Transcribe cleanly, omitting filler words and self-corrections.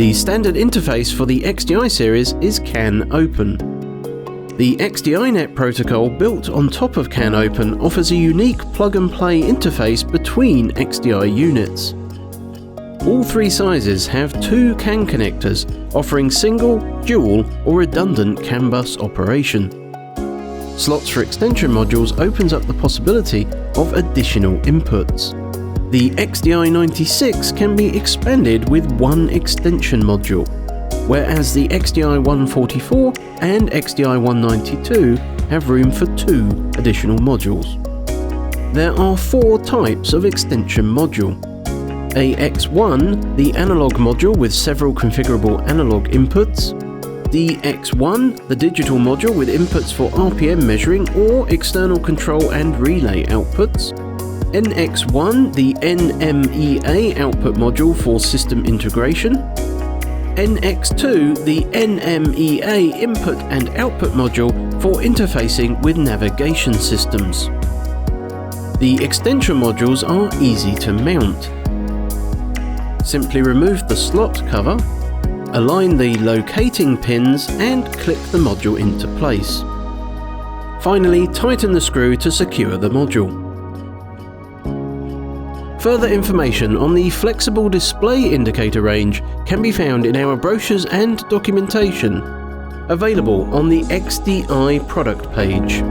The standard interface for the XDi series is CAN Open. The XDiNet protocol built on top of CAN Open offers a unique plug-and-play interface between XDi units. All three sizes have two CAN connectors, offering single, dual, or redundant CAN bus operation. Slots for extension modules opens up the possibility of additional inputs. The XDi96 can be expanded with one extension module, whereas the XDi144 and XDi192 have room for two additional modules. There are four types of extension module. AX1, the analog module with several configurable analog inputs. DX1, the digital module with inputs for RPM measuring or external control and relay outputs. NX1, the NMEA output module for system integration. NX2, the NMEA input and output module for interfacing with navigation systems. The extension modules are easy to mount. Simply remove the slot cover, align the locating pins and click the module into place. Finally, tighten the screw to secure the module. Further information on the flexible display indicator range can be found in our brochures and documentation, available on the XDi product page.